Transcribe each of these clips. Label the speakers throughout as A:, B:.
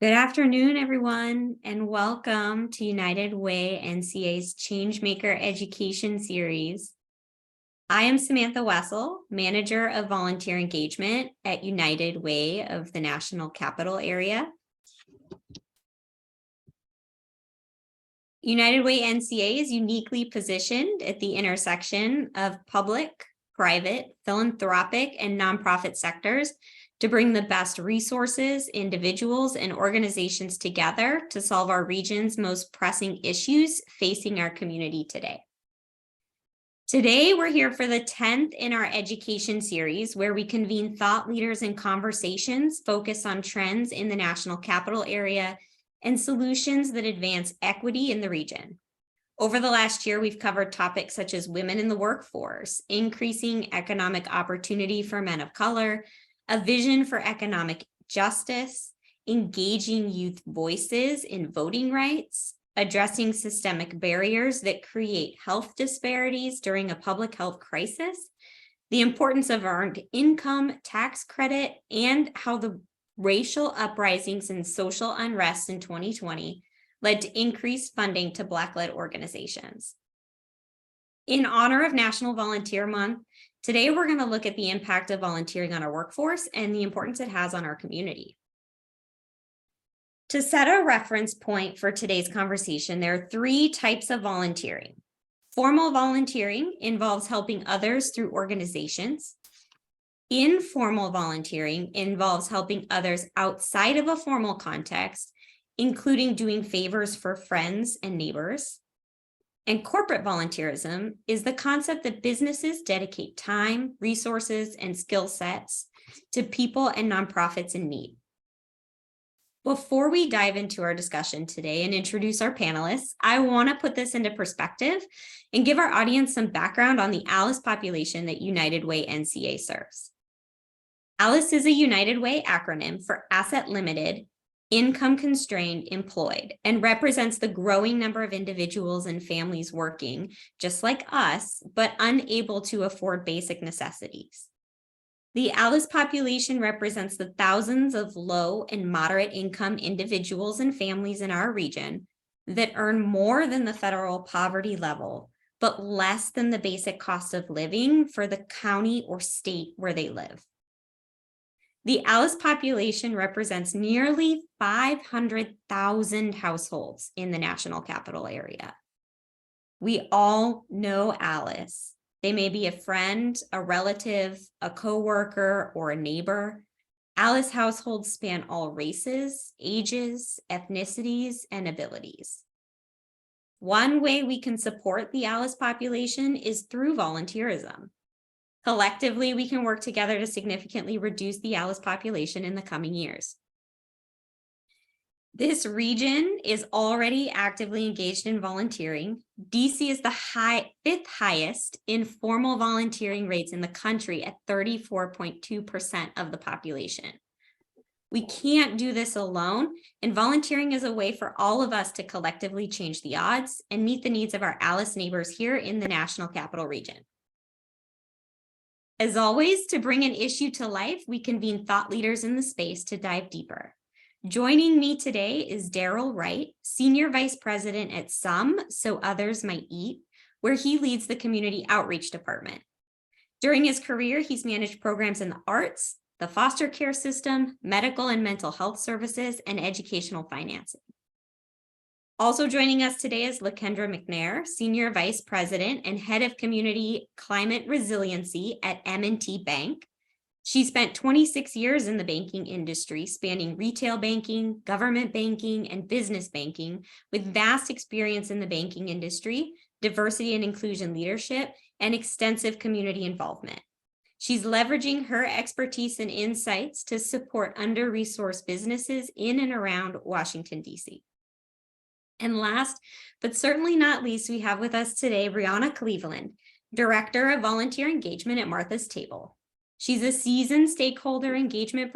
A: Good afternoon, everyone, and welcome to United Way NCA's Changemaker Education Series. I am Samantha Wessel, Manager of Volunteer Engagement at United Way of the National Capital Area. United Way NCA is uniquely positioned at the intersection of public, private, philanthropic, and nonprofit sectors to bring the best resources, individuals, and organizations together to solve our region's most pressing issues facing our community today. Today, we're here for the 10th in our education series, where we convene thought leaders and conversations focused on trends in the National Capital Area and solutions that advance equity in the region. Over the last year, we've covered topics such as women in the workforce, increasing economic opportunity for men of color, a vision for economic justice, engaging youth voices in voting rights, addressing systemic barriers that create health disparities during a public health crisis, the importance of earned income tax credit, and how the racial uprisings and social unrest in 2020 led to increased funding to Black-led organizations. In honor of National Volunteer Month, today we're going to look at the impact of volunteering on our workforce and the importance it has on our community. To set a reference point for today's conversation, there are three types of volunteering. Formal volunteering involves helping others through organizations. Informal volunteering involves helping others outside of a formal context, including doing favors for friends and neighbors. And corporate volunteerism is the concept that businesses dedicate time, resources, and skill sets to people and nonprofits in need. Before we dive into our discussion today and introduce our panelists, I want to put this into perspective and give our audience some background on the ALICE population that United Way NCA serves. ALICE is a United Way acronym for Asset Limited, Income Constrained, Employed, and represents the growing number of individuals and families working, just like us, but unable to afford basic necessities. The ALICE population represents the thousands of low and moderate income individuals and families in our region that earn more than the federal poverty level, but less than the basic cost of living for the county or state where they live. The ALICE population represents nearly 500,000 households in the National Capital Area. We all know ALICE. They may be a friend, a relative, a coworker, or a neighbor. ALICE households span all races, ages, ethnicities, and abilities. One way we can support the ALICE population is through volunteerism. Collectively, we can work together to significantly reduce the ALICE population in the coming years. This region is already actively engaged in volunteering. DC is the fifth highest in formal volunteering rates in the country at 34.2% of the population. We can't do this alone, and volunteering is a way for all of us to collectively change the odds and meet the needs of our ALICE neighbors here in the National Capital Region. As always, to bring an issue to life, we convene thought leaders in the space to dive deeper. Joining me today is Daryl Wright, Senior Vice President at So Others Might Eat, where he leads the Community Outreach Department. During his career, he's managed programs in the arts, the foster care system, medical and mental health services, and educational financing. Also joining us today is LaKendra McNair, Senior Vice President and Head of Community Climate Resiliency at M&T Bank. She spent 26 years in the banking industry, spanning retail banking, government banking, and business banking, with vast experience in the banking industry, diversity and inclusion leadership, and extensive community involvement. She's leveraging her expertise and insights to support under-resourced businesses in and around Washington, D.C. And last, but certainly not least, we have with us today Briana Cleveland, Director of Volunteer Engagement at Martha's Table. She's a seasoned stakeholder engagement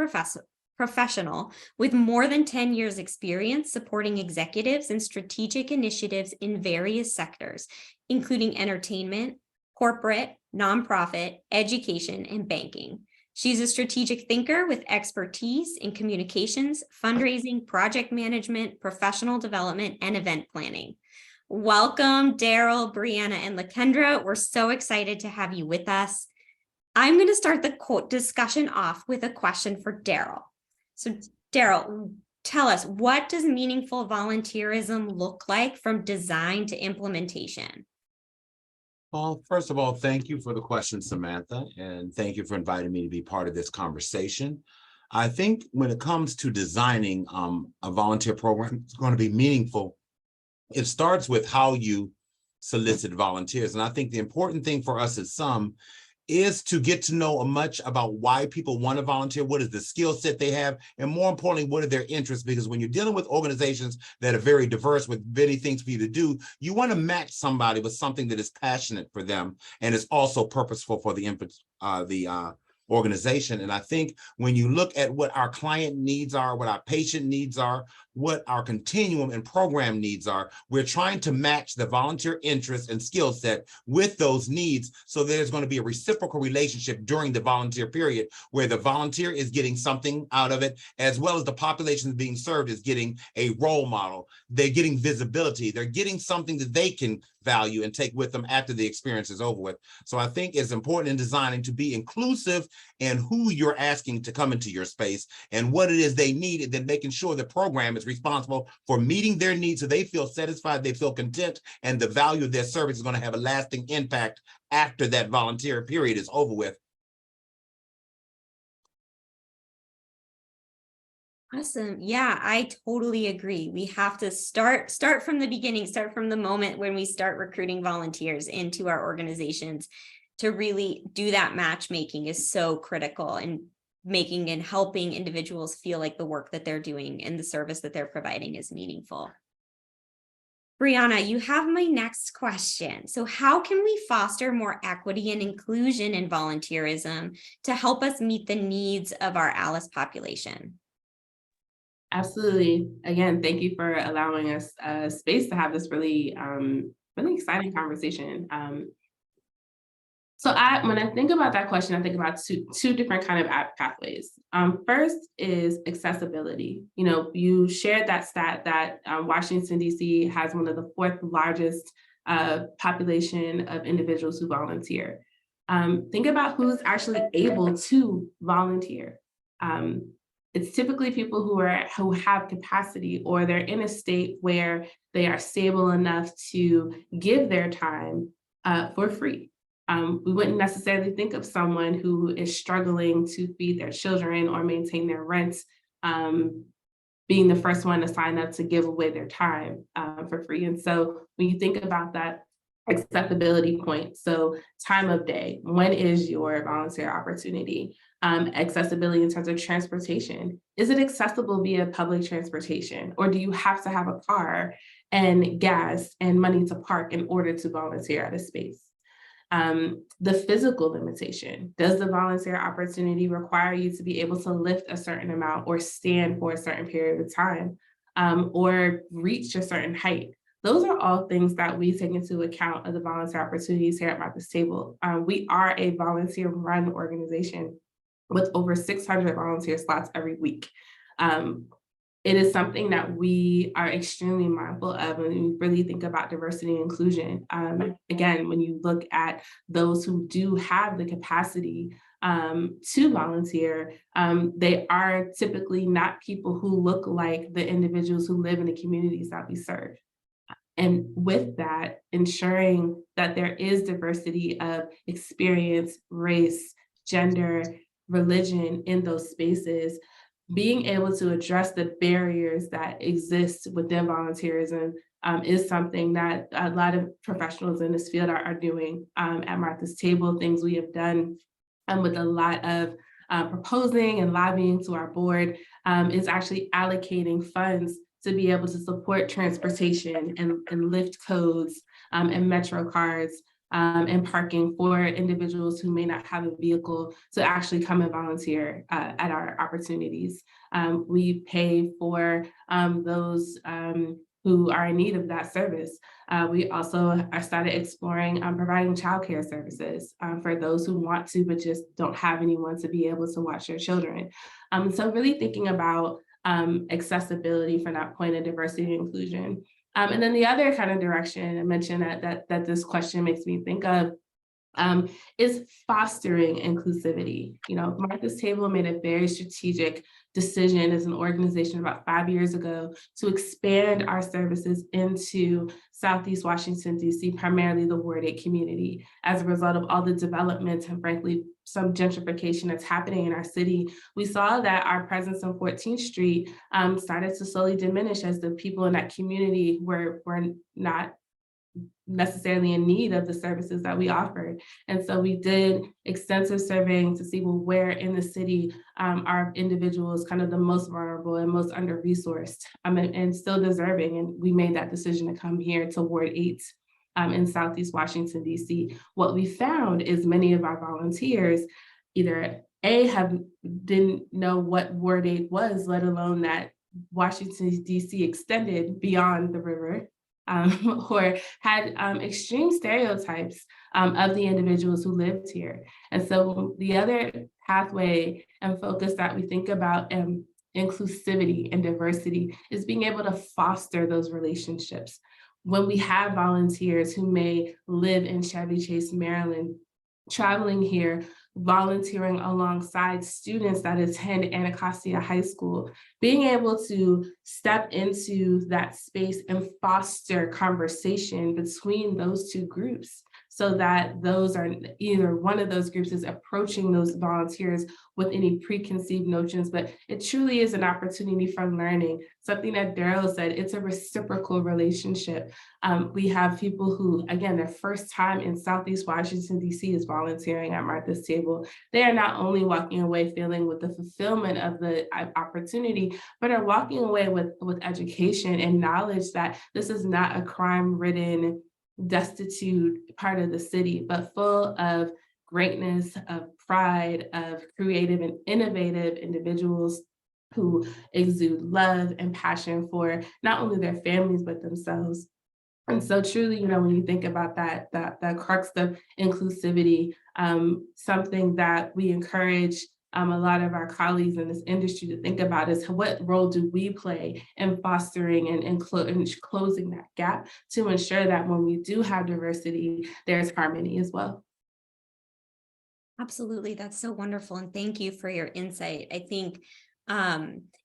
A: professional with more than 10 years experience supporting executives and strategic initiatives in various sectors, including entertainment, corporate, nonprofit, education, and banking. She's a strategic thinker with expertise in communications, fundraising, project management, professional development, and event planning. Welcome, Daryl, Briana, and LaKendra. We're so excited to have you with us. I'm going to start the discussion off with a question for Daryl. So, Daryl, tell us, what does meaningful volunteerism look like from design to implementation?
B: Well, first of all, thank you for the question, Samantha, and thank you for inviting me to be part of this conversation. I think when it comes to designing a volunteer program, it's going to be meaningful. It starts with how you solicit volunteers. And I think the important thing for us as some is to get to know much about why people want to volunteer, what is the skill set they have, and more importantly, what are their interests? Because when you're dealing with organizations that are very diverse with many things for you to do, you want to match somebody with something that is passionate for them and is also purposeful for the organization. And I think when you look at what our client needs are, what our patient needs are, what our continuum and program needs are, we're trying to match the volunteer interest and skill set with those needs. So there's going to be a reciprocal relationship during the volunteer period where the volunteer is getting something out of it, as well as the population being served is getting a role model. They're getting visibility. They're getting something that they can value and take with them after the experience is over with. So I think it's important in designing to be inclusive in who you're asking to come into your space and what it is they need, and then making sure the program is responsible for meeting their needs so they feel satisfied, they feel content, and the value of their service is going to have a lasting impact after that volunteer period is over with.
A: Awesome. Yeah, I totally agree. We have to start from the beginning, start from the moment when we start recruiting volunteers into our organizations. To really do that matchmaking is so critical in making and helping individuals feel like the work that they're doing and the service that they're providing is meaningful. Briana, you have my next question. So how can we foster more equity and inclusion in volunteerism to help us meet the needs of our ALICE population?
C: Absolutely. Again, thank you for allowing us space to have this really, really exciting conversation. So when I think about that question, I think about two different kind of pathways. First is accessibility. You know, you shared that stat that Washington, D.C. has one of the fourth largest population of individuals who volunteer. Think about who's actually able to volunteer. It's typically people who have capacity, or they're in a state where they are stable enough to give their time for free. We wouldn't necessarily think of someone who is struggling to feed their children or maintain their rent being the first one to sign up to give away their time for free. And so when you think about that accessibility point, so time of day, when is your volunteer opportunity? Accessibility in terms of transportation. Is it accessible via public transportation? Or do you have to have a car and gas and money to park in order to volunteer at a space? The physical limitation. Does the volunteer opportunity require you to be able to lift a certain amount or stand for a certain period of time or reach a certain height? Those are all things that we take into account of the volunteer opportunities here at Martha's Table. We are a volunteer-run organization with over 600 volunteer slots every week. It is something that we are extremely mindful of when we really think about diversity and inclusion. Again, when you look at those who do have the capacity to volunteer, they are typically not people who look like the individuals who live in the communities that we serve. And with that, ensuring that there is diversity of experience, race, gender, religion in those spaces, being able to address the barriers that exist within volunteerism is something that a lot of professionals in this field are doing at Martha's Table. Things we have done with a lot of proposing and lobbying to our board is actually allocating funds to be able to support transportation and lift codes and Metro cards and parking for individuals who may not have a vehicle to actually come and volunteer at our opportunities. We pay for those who are in need of that service. We also started exploring providing childcare services for those who want to, but just don't have anyone to be able to watch their children. So really thinking about accessibility from that point of diversity and inclusion. And then the other kind of direction I mentioned that this question makes me think of is fostering inclusivity. Martha's Table made a very strategic decision as an organization about 5 years ago to expand our services into Southeast Washington, D.C., primarily the Ward 8 community. As a result of all the development and frankly, some gentrification that's happening in our city, we saw that our presence on 14th Street started to slowly diminish as the people in that community were not necessarily in need of the services that we offered. And so we did extensive surveying to see, well, where in the city are individuals kind of the most vulnerable and most under-resourced and still deserving. And we made that decision to come here to Ward 8 in Southeast Washington, D.C. What we found is many of our volunteers either didn't know what Ward 8 was, let alone that Washington, D.C. extended beyond the river, or had extreme stereotypes of the individuals who lived here. And so the other pathway and focus that we think about inclusivity and diversity is being able to foster those relationships. When we have volunteers who may live in Chevy Chase, Maryland, traveling here, volunteering alongside students that attend Anacostia High School, being able to step into that space and foster conversation between those two groups so that those are either one of those groups is approaching those volunteers with any preconceived notions, but it truly is an opportunity for learning. Something that Daryl said, it's a reciprocal relationship. We have people who, again, their first time in Southeast Washington, D.C. is volunteering at Martha's Table. They are not only walking away feeling with the fulfillment of the opportunity, but are walking away with education and knowledge that this is not a crime-ridden, destitute part of the city, but full of greatness, of pride, of creative and innovative individuals who exude love and passion for not only their families, but themselves. And so truly, when you think about that crux of inclusivity, something that we encourage a lot of our colleagues in this industry to think about is what role do we play in fostering and closing that gap to ensure that when we do have diversity, there's harmony as well.
A: Absolutely. That's so wonderful. And thank you for your insight. I think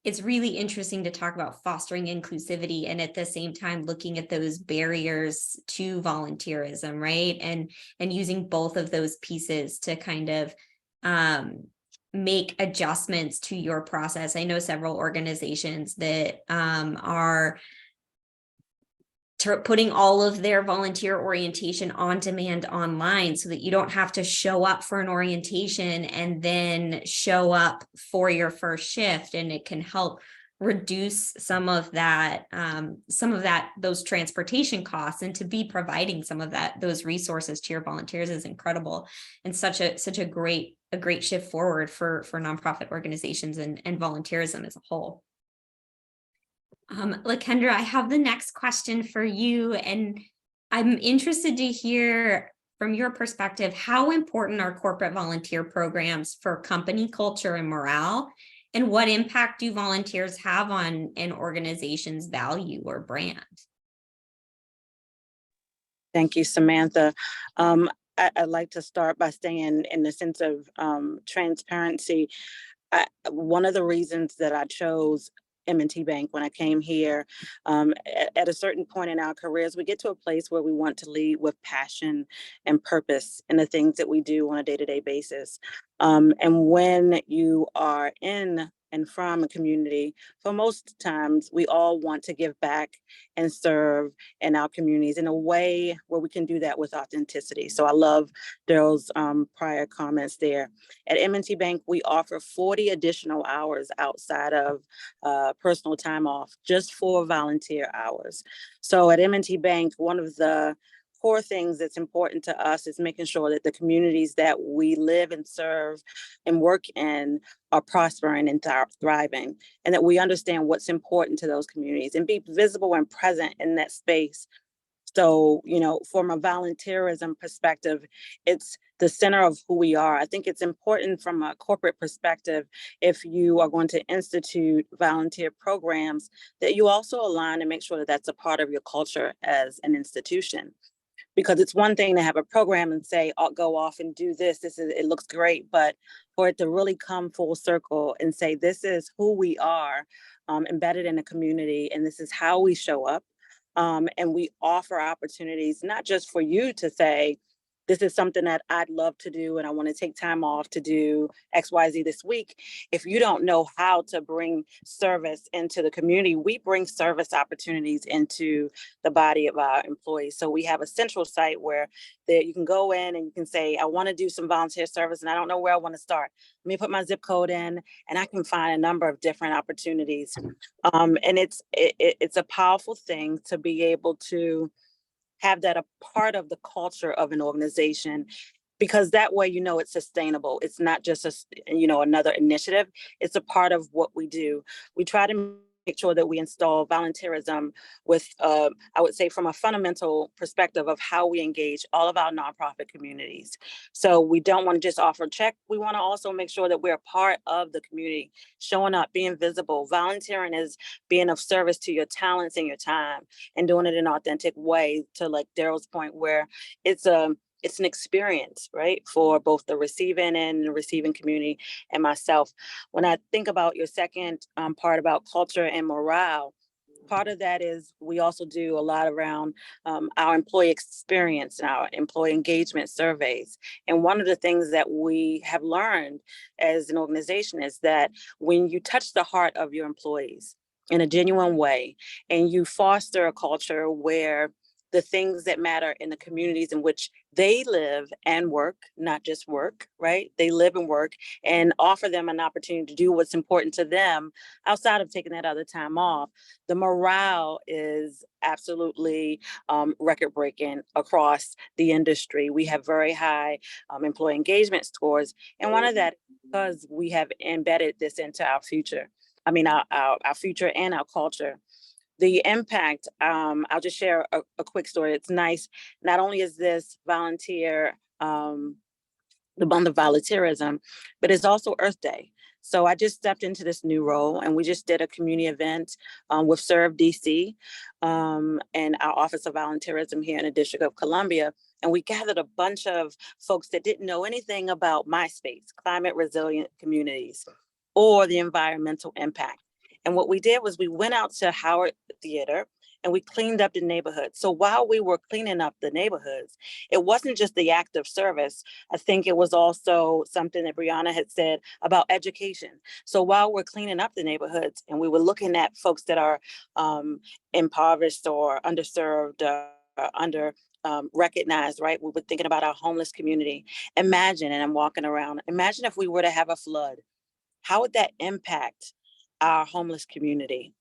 A: it's really interesting to talk about fostering inclusivity and at the same time looking at those barriers to volunteerism, right? And using both of those pieces to kind of make adjustments to your process. I know several organizations that are putting all of their volunteer orientation on demand online so that you don't have to show up for an orientation and then show up for your first shift. And it can help reduce some of those transportation costs, and to be providing some of those resources to your volunteers is incredible and such a great shift forward for nonprofit organizations and volunteerism as a whole. LaKendra, I have the next question for you, and I'm interested to hear from your perspective, how important are corporate volunteer programs for company culture and morale, and what impact do volunteers have on an organization's value or brand?
D: Thank you, Samantha. I'd like to start by saying, in the sense of transparency, one of the reasons that I chose M&T Bank when I came here, at a certain point in our careers, we get to a place where we want to lead with passion and purpose in the things that we do on a day-to-day basis. And when you are in and from a community, for most times, we all want to give back and serve in our communities in a way where we can do that with authenticity. So I love Daryl's prior comments there. At M&T Bank, we offer 40 additional hours outside of personal time off, just for volunteer hours. So at M&T Bank, one of the core things that's important to us is making sure that the communities that we live and serve and work in are prospering and thriving, and that we understand what's important to those communities and be visible and present in that space. So, from a volunteerism perspective, it's the center of who we are. I think it's important from a corporate perspective, if you are going to institute volunteer programs, that you also align and make sure that that's a part of your culture as an institution. Because it's one thing to have a program and say, I'll go off and do this. It looks great, but for it to really come full circle and say, this is who we are, embedded in the community, and this is how we show up. And we offer opportunities, not just for you to say, this is something that I'd love to do and I want to take time off to do XYZ this week. If you don't know how to bring service into the community, we bring service opportunities into the body of our employees. So we have a central site where you can go in and you can say, I want to do some volunteer service and I don't know where I want to start. Let me put my zip code in and I can find a number of different opportunities. And it's a powerful thing to be able to have that a part of the culture of an organization, because that way, it's sustainable. It's not just another initiative. It's a part of what we do. We try to make sure that we install volunteerism with, I would say, from a fundamental perspective of how we engage all of our nonprofit communities. So we don't want to just offer a check. We want to also make sure that we're a part of the community, showing up, being visible. Volunteering is being of service to your talents and your time and doing it in an authentic way, to like Daryl's point, where it's an experience, right, for both the receiving and the receiving community and myself. When I think about your second part about culture and morale, part of that is we also do a lot around our employee experience and our employee engagement surveys. And one of the things that we have learned as an organization is that when you touch the heart of your employees in a genuine way, and you foster a culture where the things that matter in the communities in which they live and work, not just work, right? They live and work, and offer them an opportunity to do what's important to them outside of taking that other time off. The morale is absolutely record-breaking across the industry. We have very high employee engagement scores. And one of that is because we have embedded this into our future. Our future and our culture. The impact, I'll just share a quick story. It's nice. Not only is this volunteer, the month of volunteerism, but it's also Earth Day. So I just stepped into this new role, and we just did a community event with Serve DC and our Office of Volunteerism here in the District of Columbia. And we gathered a bunch of folks that didn't know anything about my space, climate resilient communities, or the environmental impact. And what we did was we went out to Howard Theater and we cleaned up the neighborhood. So while we were cleaning up the neighborhoods, it wasn't just the act of service. I think it was also something that Briana had said about education. So while we're cleaning up the neighborhoods and we were looking at folks that are impoverished or underserved, under recognized, right? We were thinking about our homeless community. Imagine, and I'm walking around, imagine if we were to have a flood. How would that impact our homeless community?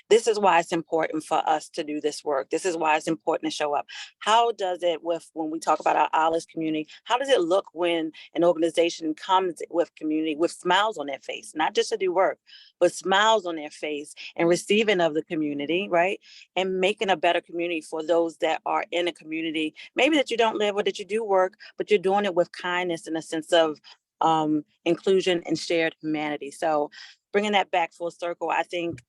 D: This is why it's important for us to do this work. This is why it's important to show up. How does it, when we talk about our Alice community, how does it look when an organization comes with community with smiles on their face, not just to do work, but smiles on their face and receiving of the community, right? And making a better community for those that are in a community, maybe that you don't live or that you do work, but you're doing it with kindness and a sense of inclusion and shared humanity. So bringing that back full circle, I think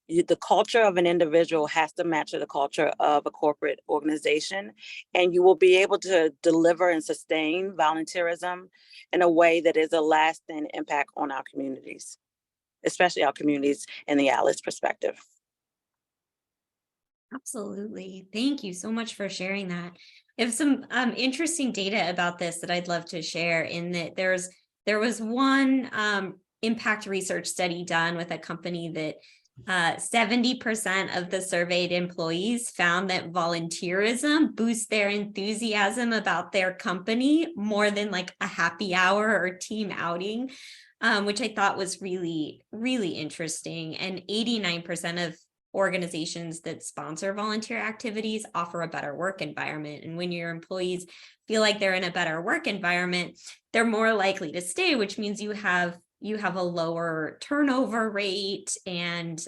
D: the culture of an individual has to match the culture of a corporate organization, and you will be able to deliver and sustain volunteerism in a way that is a lasting impact on our communities, especially our communities in the Alice perspective.
A: Absolutely. Thank you so much for sharing that. I have some interesting data about this that I'd love to share, in that there was one impact research study done with a company that 70% of the surveyed employees found that volunteerism boosts their enthusiasm about their company more than like a happy hour or team outing, which I thought was really, really interesting. And 89% of organizations that sponsor volunteer activities offer a better work environment. And when your employees feel like they're in a better work environment, they're more likely to stay, which means you have a lower turnover rate and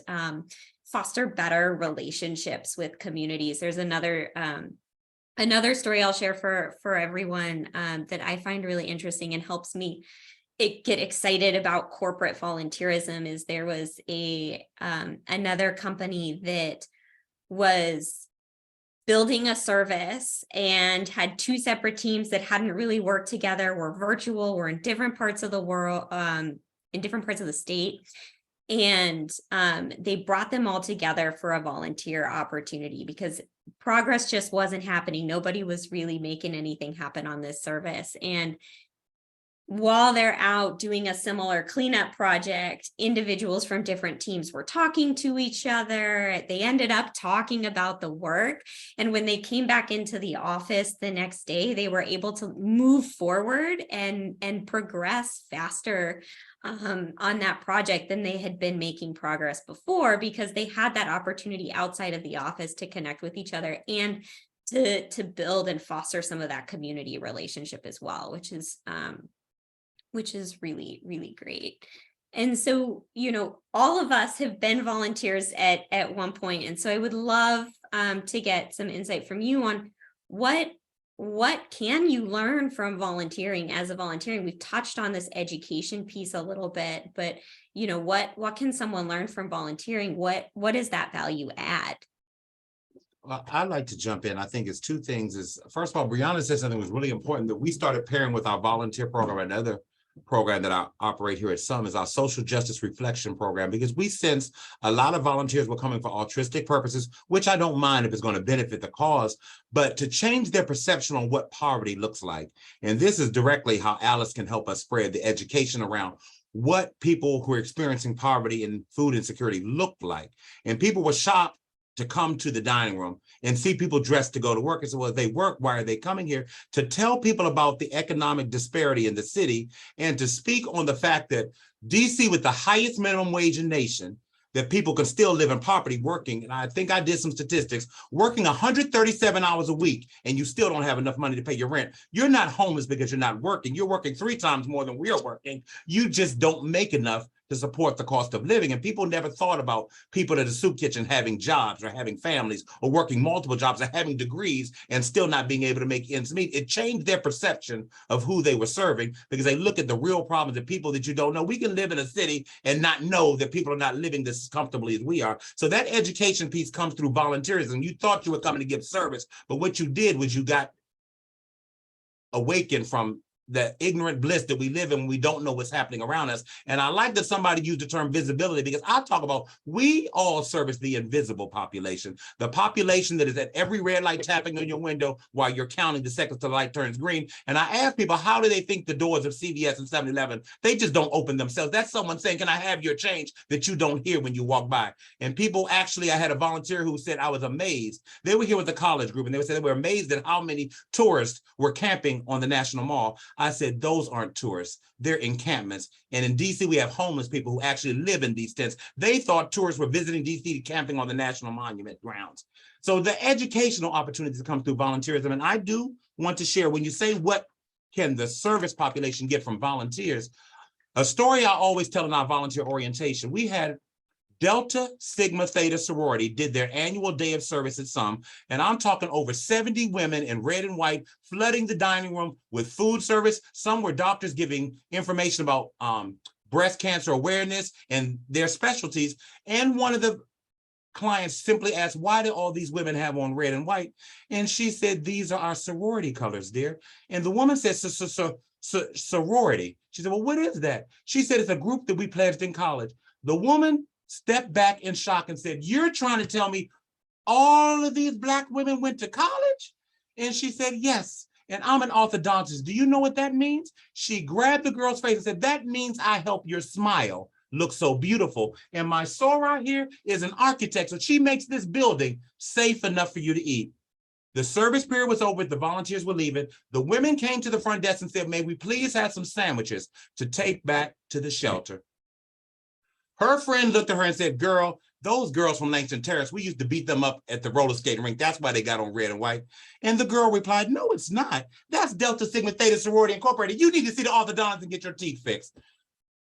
A: foster better relationships with communities. There's another story I'll share for everyone that I find really interesting and helps me get excited about corporate volunteerism. Is there was another company that was building a service and had two separate teams that hadn't really worked together, were virtual, were in different parts of the world, in different parts of the state. And they brought them all together for a volunteer opportunity because progress just wasn't happening. Nobody was really making anything happen on this service. And while they're out doing a similar cleanup project, individuals from different teams were talking to each other. They ended up talking about the work. And when they came back into the office the next day, they were able to move forward and progress faster on that project than they had been making progress before, because they had that opportunity outside of the office to connect with each other and to build and foster some of that community relationship as well, which is really, really great. And so, all of us have been volunteers at one point. And so I would love to get some insight from you on what can you learn from volunteering as a volunteering? We've touched on this education piece a little bit, but what can someone learn from volunteering? What is that value add?
B: Well, I'd like to jump in. I think it's two things. First of all, Briana said something was really important, that we started pairing with our volunteer program. Another program that I operate here at SUM is our social justice reflection program, because we sense a lot of volunteers were coming for altruistic purposes, which I don't mind if it's going to benefit the cause, but to change their perception on what poverty looks like. And this is directly how Alice can help us spread the education around what people who are experiencing poverty and food insecurity look like. And people were shocked to come to the dining room and see people dressed to go to work. And so, well, if they work, why are they coming here? To tell people about the economic disparity in the city and to speak on the fact that DC, with the highest minimum wage in the nation, that people can still live in poverty working. And I think I did some statistics, working 137 hours a week, and you still don't have enough money to pay your rent. You're not homeless because you're not working. You're working 3 times more than we're working. You just don't make enough to support the cost of living. And people never thought about people at a soup kitchen having jobs or having families or working multiple jobs or having degrees and still not being able to make ends meet. It changed their perception of who they were serving, because they look at the real problems of people that you don't know. We can live in a city and not know that people are not living this as comfortably as we are. So that education piece comes through volunteerism. You thought you were coming to give service, but what you did was you got awakened from the ignorant bliss that we live in when we don't know what's happening around us. And I like that somebody used the term visibility, because I talk about we all service the invisible population, the population that is at every red light tapping on your window while you're counting the seconds till the light turns green. And I ask people, how do they think the doors of CVS and 7-Eleven, they just don't open themselves? That's someone saying, can I have your change, that you don't hear when you walk by. And people actually, I had a volunteer who said, I was amazed. They were here with the college group, and they said they were amazed at how many tourists were camping on the National Mall. I said, those aren't tourists, they're encampments. And in DC, we have homeless people who actually live in these tents. They thought tourists were visiting DC camping on the National Monument grounds. So the educational opportunities come through volunteerism. And I do want to share, when you say what can the service population get from volunteers, a story I always tell in our volunteer orientation. We had Delta Sigma Theta sorority did their annual day of service at SUM, and I'm talking over 70 women in red and white flooding the dining room with food service. Some were doctors giving information about breast cancer awareness and their specialties. And one of the clients simply asked, why do all these women have on red and white? And she said, these are our sorority colors, dear. And the woman said, sorority. She said, well, what is that? She said, it's a group that we pledged in college. The woman stepped back in shock and said, you're trying to tell me all of these Black women went to college? And she said, yes. And I'm an orthodontist. Do you know what that means? She grabbed the girl's face and said, that means I help your smile look so beautiful. And my soror here is an architect, so she makes this building safe enough for you to eat. The service period was over. The volunteers were leaving. The women came to the front desk and said, may we please have some sandwiches to take back to the shelter? Her friend looked at her and said, girl, Those girls from Langston Terrace, we used to beat them up at the roller skating rink. That's why they got on red and white. And the girl replied, no, it's not. That's Delta Sigma Theta Sorority Incorporated. You need to see the orthodontist and get your teeth fixed.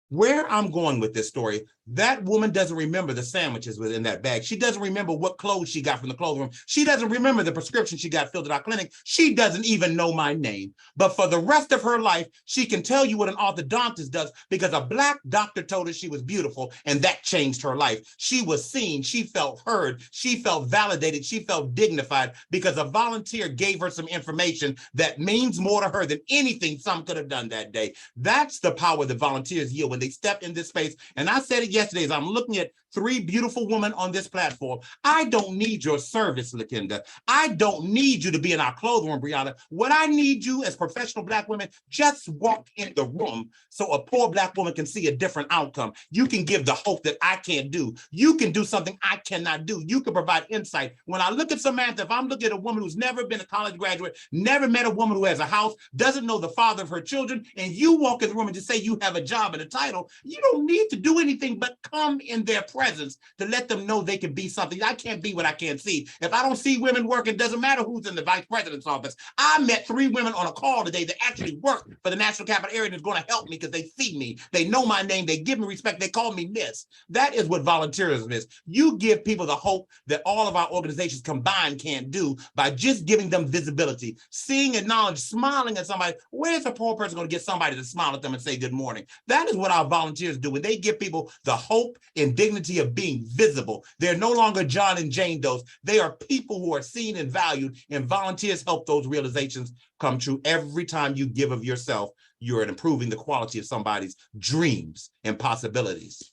B: Where I'm going with this story, that woman doesn't remember the sandwiches within that bag. She doesn't remember what clothes she got from the clothing room. She doesn't remember the prescription she got filled at our clinic. She doesn't even know my name. But for the rest of her life, she can tell you what an orthodontist does because a Black doctor told her she was beautiful, and that changed her life. She was seen, she felt heard, she felt validated, she felt dignified because a volunteer gave her some information that means more to her than anything some could have done that day. That's the power that volunteers yield when they step in this space. And I said it yesterday as I'm looking at three beautiful women on this platform. I don't need your service, LaKendra. I don't need you to be in our clothing room, Briana. What I need you as professional Black women, just walk in the room so a poor Black woman can see a different outcome. You can give the hope that I can't do. You can do something I cannot do. You can provide insight. When I look at Samantha, if I'm looking at a woman who's never been a college graduate, never met a woman who has a house, doesn't know the father of her children, and you walk in the room and just say you have a job and a title, you don't need to do anything but come in their presence to let them know they can be something. I can't be what I can't see. If I don't see women working, doesn't matter who's in the vice president's office. I met 3 women on a call today that actually work for the National Capital Area and is going to help me because they see me. They know my name. They give me respect. They call me Miss. That is what volunteerism is. You give people the hope that all of our organizations combined can't do by just giving them visibility, seeing and knowledge, smiling at somebody. Where's a poor person going to get somebody to smile at them and say good morning? That is what our volunteers do. When they give people the hope and dignity of being visible, they're no longer John and Jane Does. They are people who are seen and valued, and volunteers help those realizations come true. Every time you give of yourself, you're improving the quality of somebody's dreams and possibilities.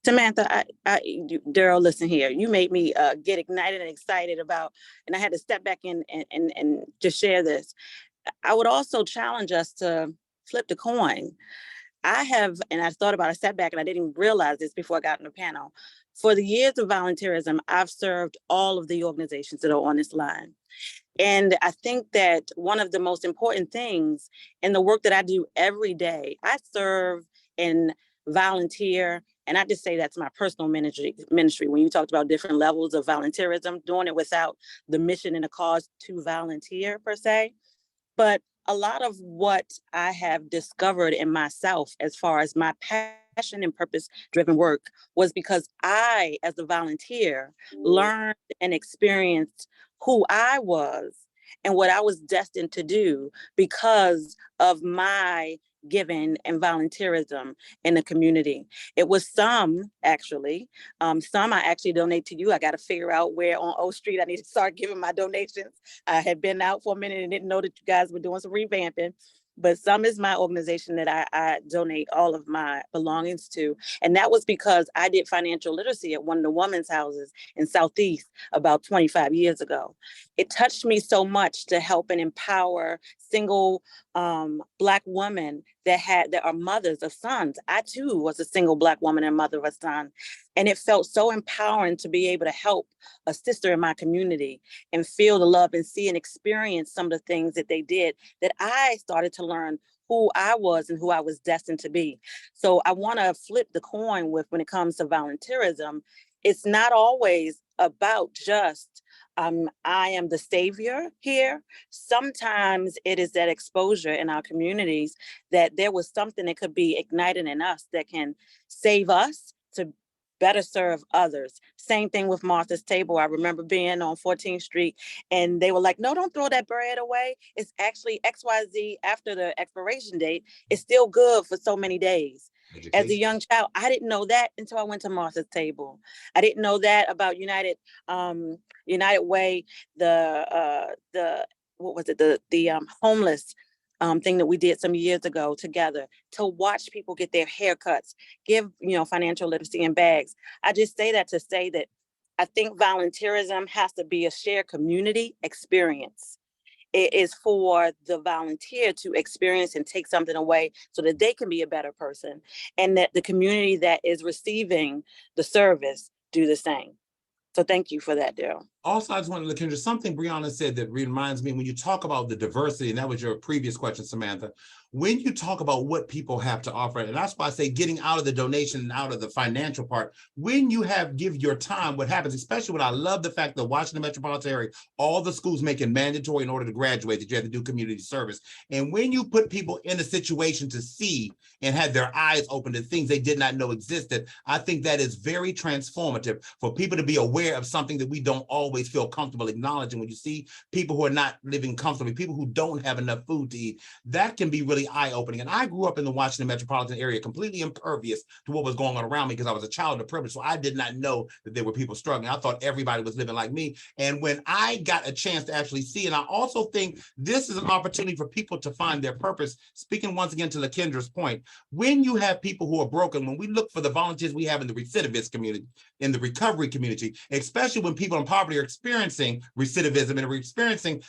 D: Samantha, Daryl, listen here. You made me get ignited and excited about, and I had to step back in and just share this. I would also challenge us to flip the coin. I thought about it, I sat back and I didn't even realize this before I got on the panel. For the years of volunteerism, I've served all of the organizations that are on this line. And I think that one of the most important things in the work that I do every day, I serve and volunteer. And I just say that's my personal ministry. When you talked about different levels of volunteerism, doing it without the mission and the cause to volunteer per se. But a lot of what I have discovered in myself as far as my passion and purpose-driven work was because I, as a volunteer, learned and experienced who I was and what I was destined to do because of my giving and volunteerism in the community. It was some I actually donate to you. I got to figure out where on O Street I need to start giving my donations. I had been out for a minute and didn't know that you guys were doing some revamping. But some is my organization that I donate all of my belongings to. And that was because I did financial literacy at one of the women's houses in Southeast about 25 years ago. It touched me so much to help and empower single Black women that are mothers of sons. I too was a single Black woman and mother of a son. And it felt so empowering to be able to help a sister in my community and feel the love and see and experience some of the things that they did, that I started to learn who I was and who I was destined to be. So I want to flip the coin when it comes to volunteerism. It's not always about just I am the savior here. Sometimes it is that exposure in our communities that there was something that could be ignited in us that can save us to better serve others. Same thing with Martha's Table. I remember being on 14th Street and they were like, no, don't throw that bread away. It's actually XYZ after the expiration date. It's still good for so many days. Education. As a young child, I didn't know that until I went to Martha's Table. I didn't know that about United Way, the homeless thing that we did some years ago together, to watch people get their haircuts, give financial literacy in bags. I just say that to say that I think volunteerism has to be a shared community experience. It is for the volunteer to experience and take something away so that they can be a better person, and that the community that is receiving the service do the same. So thank you for that, Daryl.
B: Also, I just wanted to, LaKendra, something Briana said that reminds me, when you talk about the diversity, and that was your previous question, Samantha, when you talk about what people have to offer, and that's why I say getting out of the donation and out of the financial part, when you give your time, what happens, especially when I love the fact that Washington metropolitan area, all the schools make it mandatory in order to graduate that you have to do community service. And when you put people in a situation to see and have their eyes open to things they did not know existed, I think that is very transformative for people to be aware of something that we don't always feel comfortable acknowledging. When you see people who are not living comfortably, people who don't have enough food to eat, that can be really eye-opening. And I grew up in the Washington metropolitan area completely impervious to what was going on around me because I was a child of privilege. So I did not know that there were people struggling. I thought everybody was living like me. And when I got a chance to actually see, and I also think this is an opportunity for people to find their purpose, speaking once again to LaKendra's point, when you have people who are broken, when we look for the volunteers we have in the recidivist community, in the recovery community, especially when people in poverty are experiencing recidivism and are experiencing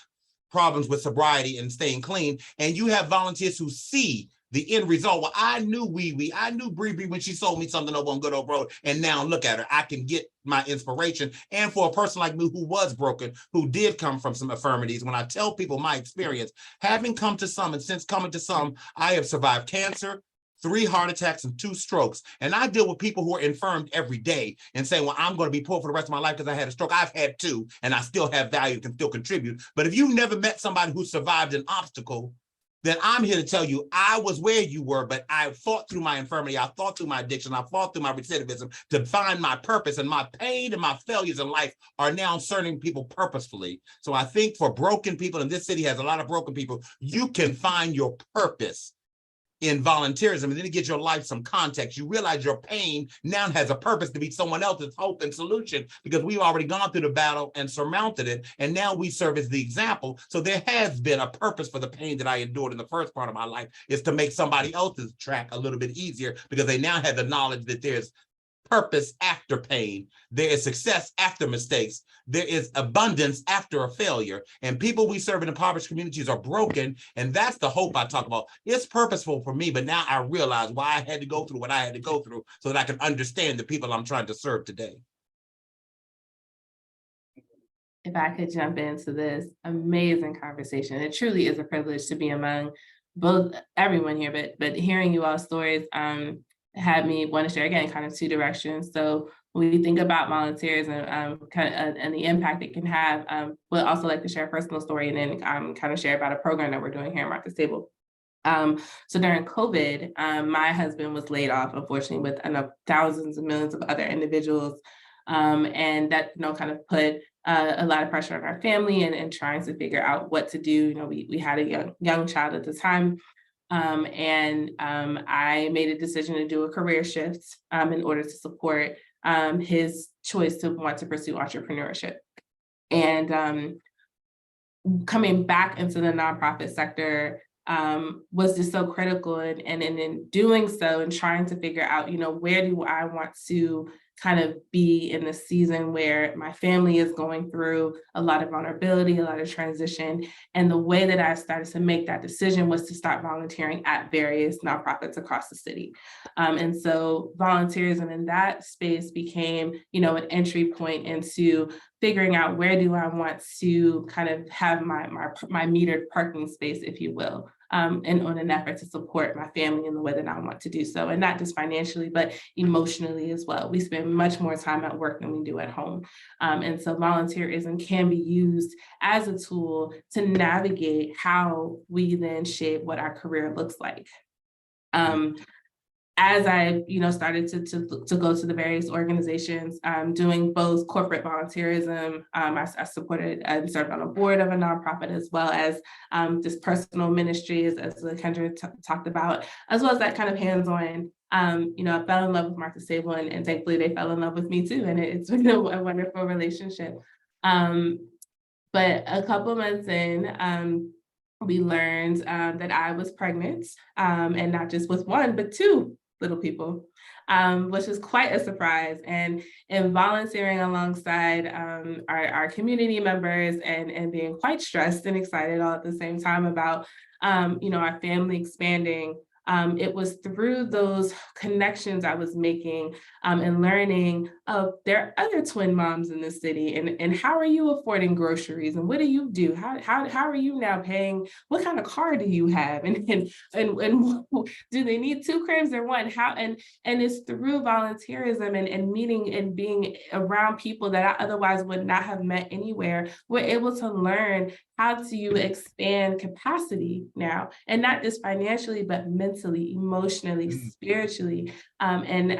B: problems with sobriety and staying clean, and you have volunteers who see the end result. Well, I knew I knew Bree when she sold me something over on Good Old Road, and now look at her. I can get my inspiration. And for a person like me who was broken, who did come from some infirmities, when I tell people my experience, having come to some, and since coming to some, I have survived cancer, 3 heart attacks, and 2 strokes. And I deal with people who are infirmed every day and say, well, I'm going to be poor for the rest of my life because I had a stroke. I've had 2, and I still have value and can still contribute. But if you've never met somebody who survived an obstacle, then I'm here to tell you, I was where you were, but I fought through my infirmity. I fought through my addiction. I fought through my recidivism to find my purpose, and my pain and my failures in life are now serving people purposefully. So I think for broken people, and this city has a lot of broken people, you can find your purpose in volunteerism, and then it gives your life some context. You realize your pain now has a purpose to be someone else's hope and solution, because we've already gone through the battle and surmounted it, and now we serve as the example. So there has been a purpose for the pain that I endured in the first part of my life, is to make somebody else's track a little bit easier, because they now have the knowledge that there's purpose after pain, there is success after mistakes, there is abundance after a failure. And people we serve in impoverished communities are broken, and that's the hope I talk about. It's purposeful for me, but now I realize why I had to go through what I had to go through so that I can understand the people I'm trying to serve today.
C: If I could jump into this amazing conversation, it truly is a privilege to be among both everyone here, but hearing you all stories had me want to share again kind of 2 directions. So when we think about volunteers and and the impact it can have, we'll also like to share a personal story, and then kind of share about a program that we're doing here at Marcus Table. So during COVID, my husband was laid off, unfortunately, with thousands and millions of other individuals. And that, kind of put a lot of pressure on our family and trying to figure out what to do. We had a young child at the time. I made a decision to do a career shift in order to support his choice to want to pursue entrepreneurship. And coming back into the nonprofit sector was just so critical. And in doing so and trying to figure out, where do I want to kind of be in the season where my family is going through a lot of vulnerability, a lot of transition. And the way that I started to make that decision was to start volunteering at various nonprofits across the city. And so volunteerism in that space became, an entry point into figuring out where do I want to kind of have my metered parking space, if you will, and on an effort to support my family in the way that I want to do so. And not just financially, but emotionally as well. We spend much more time at work than we do at home. And so volunteerism can be used as a tool to navigate how we then shape what our career looks like. As I, started to go to the various organizations, doing both corporate volunteerism, I supported and served on a board of a nonprofit, as well as just personal ministries, as LaKendra talked about, as well as that kind of hands-on. I fell in love with Marcus Table, and thankfully they fell in love with me too, and it's been a wonderful relationship. But a couple months in, we learned that I was pregnant, and not just with 1, but 2 little people, which is quite a surprise. And volunteering alongside our community members and being quite stressed and excited all at the same time about, our family expanding, It was through those connections I was making and learning, oh, there are other twin moms in the city, and how are you affording groceries, and what do you do? How are you now paying? What kind of car do you have? And do they need 2 cribs or 1? And it's through volunteerism and meeting and being around people that I otherwise would not have met anywhere. We're able to learn how to expand capacity now, and not just financially, but mentally, emotionally, spiritually. And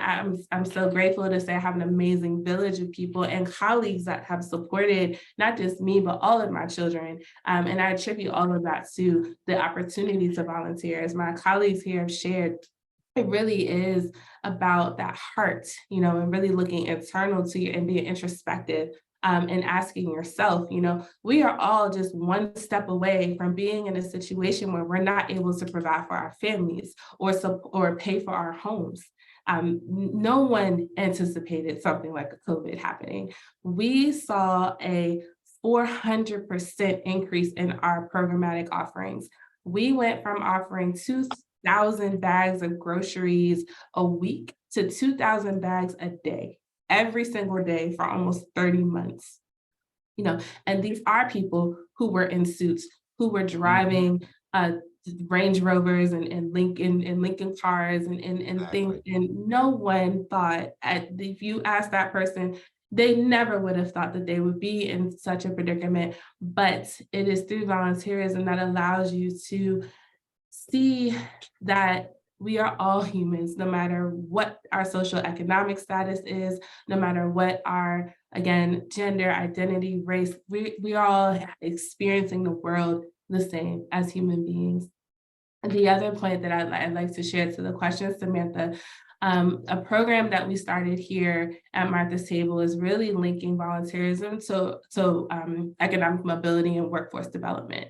C: I'm so grateful to say I have an amazing village of people and colleagues that have supported not just me, but all of my children. And I attribute all of that to the opportunity to volunteer. As my colleagues here have shared, it really is about that heart, and really looking internal to you and being introspective. And asking yourself, we are all just one step away from being in a situation where we're not able to provide for our families or pay for our homes. No one anticipated something like a COVID happening. We saw a 400% increase in our programmatic offerings. We went from offering 2,000 bags of groceries a week to 2,000 bags a day, every single day for almost 30 months. And these are people who were in suits, who were driving Range Rovers and Lincoln cars and things. And no one thought, if you ask that person, they never would have thought that they would be in such a predicament. But it is through volunteerism that allows you to see that we are all humans, no matter what our social economic status is, no matter what our, again, gender, identity, race, we are all experiencing the world the same as human beings. And the other point that I'd like to share to the question, Samantha, a program that we started here at Martha's Table is really linking volunteerism to economic mobility and workforce development.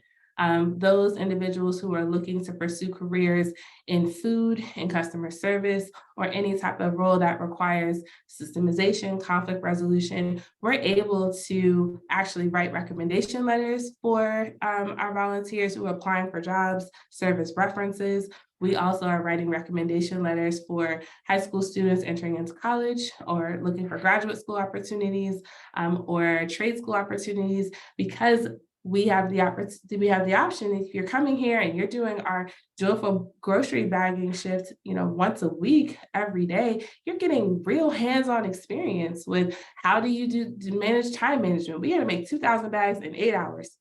C: Those individuals who are looking to pursue careers in food and customer service or any type of role that requires systemization, conflict resolution, we're able to actually write recommendation letters for our volunteers who are applying for jobs, serve as references. We also are writing recommendation letters for high school students entering into college or looking for graduate school opportunities or trade school opportunities, because we have the option, if you're coming here and you're doing our joyful grocery bagging shift, once a week, every day, you're getting real hands-on experience with how do you manage time management. We got to make 2,000 bags in 8 hours.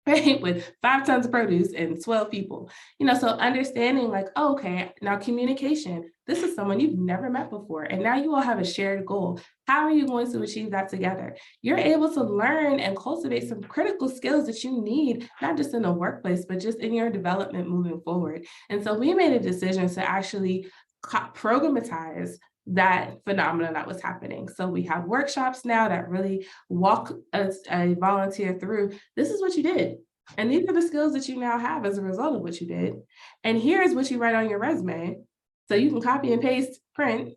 C: Right, with 5 tons of produce and 12 people, so understanding like, oh, okay, now communication, this is someone you've never met before, and now you all have a shared goal. How are you going to achieve that together? You're able to learn and cultivate some critical skills that you need, not just in the workplace, but just in your development moving forward. And so we made a decision to actually programatize that phenomenon that was happening. So we have workshops now that really walk a volunteer through, this is what you did. And these are the skills that you now have as a result of what you did. And here's what you write on your resume. So you can copy and paste, print,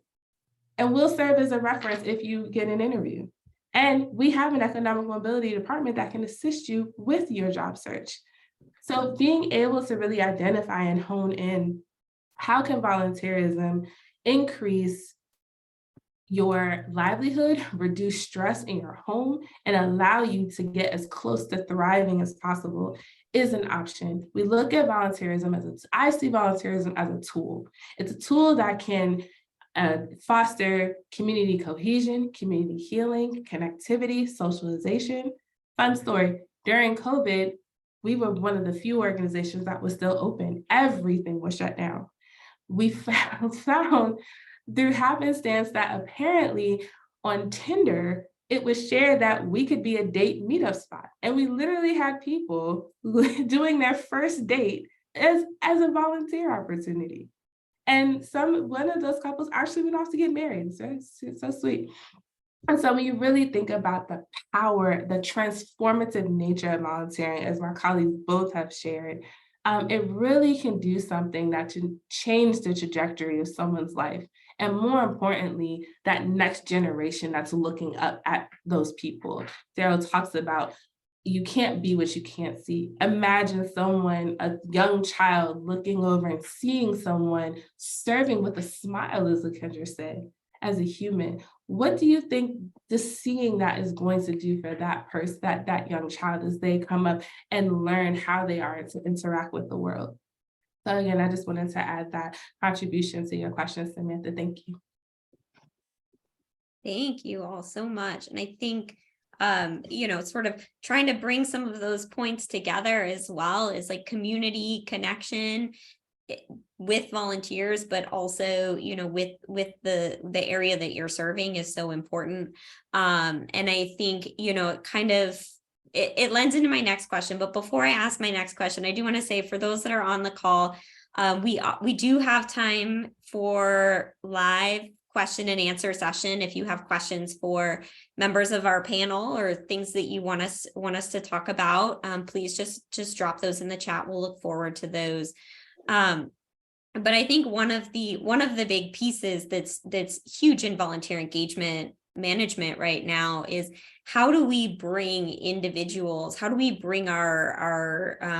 C: and we'll serve as a reference if you get an interview. And we have an economic mobility department that can assist you with your job search. So being able to really identify and hone in, how can volunteerism increase your livelihood, reduce stress in your home, and allow you to get as close to thriving as possible, is an option. We look at volunteerism I see volunteerism as a tool. It's a tool that can foster community cohesion, community healing, connectivity, socialization. Fun story, during COVID, we were one of the few organizations that was still open. Everything was shut down. We found through happenstance that apparently on Tinder, it was shared that we could be a date meetup spot. And we literally had people doing their first date as a volunteer opportunity. And one of those couples actually went off to get married. So it's so sweet. And so when you really think about the power, the transformative nature of volunteering, as my colleagues both have shared, it really can do something that can change the trajectory of someone's life. And more importantly, that next generation that's looking up at those people. Daryl talks about, you can't be what you can't see. Imagine someone, a young child, looking over and seeing someone serving with a smile, as LaKendra said, as a human. What do you think just seeing that is going to do for that person, that young child, as they come up and learn how they are to interact with the world? So again, I just wanted to add that contribution to your question, Samantha. Thank you.
A: Thank you all so much. And I think, sort of trying to bring some of those points together as well is like community connection with volunteers, but also, with the area that you're serving is so important. And I think, it lends into my next question. But before I ask my next question, I do want to say for those that are on the call, we do have time for live question and answer session. If you have questions for members of our panel or things that you want us to talk about, please just drop those in the chat. We'll look forward to those. But I think one of the big pieces that's huge in volunteer engagement management right now is how do we bring individuals, how do we bring our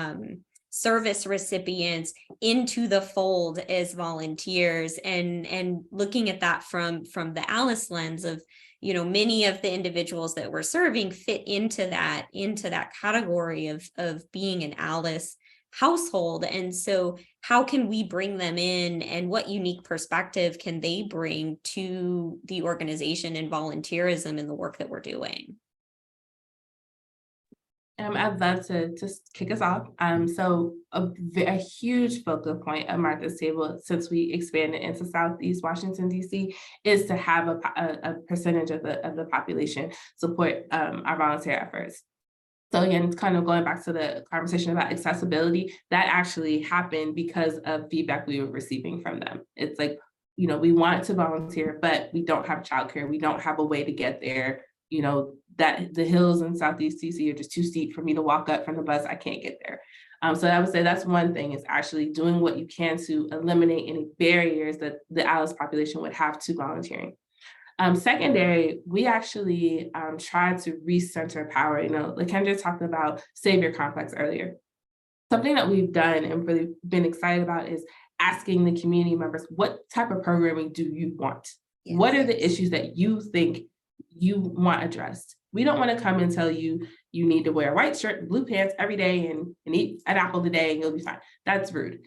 A: service recipients into the fold as volunteers, and looking at that from the Alice lens of, many of the individuals that we're serving fit into that category of being an Alice household. And so how can we bring them in, and what unique perspective can they bring to the organization and volunteerism in the work that we're doing?
C: I'd love to just kick us off. So a huge focal point of Martha's Table, since we expanded into Southeast Washington, D.C., is to have a percentage of the population support our volunteer efforts. So again, kind of going back to the conversation about accessibility, that actually happened because of feedback we were receiving from them. It's like, we want to volunteer, but we don't have childcare. We don't have a way to get there. That the hills in Southeast DC are just too steep for me to walk up from the bus. I can't get there. So I would say that's one thing, is actually doing what you can to eliminate any barriers that the Alice population would have to volunteering. Secondary, we actually try to recenter power. LaKendra talked about savior complex earlier. Something that we've done and really been excited about is asking the community members, what type of programming do you want? Yes. What are the issues that you think you want addressed? We don't want to come and tell you, you need to wear a white shirt and blue pants every day and eat an apple a day and you'll be fine. That's rude.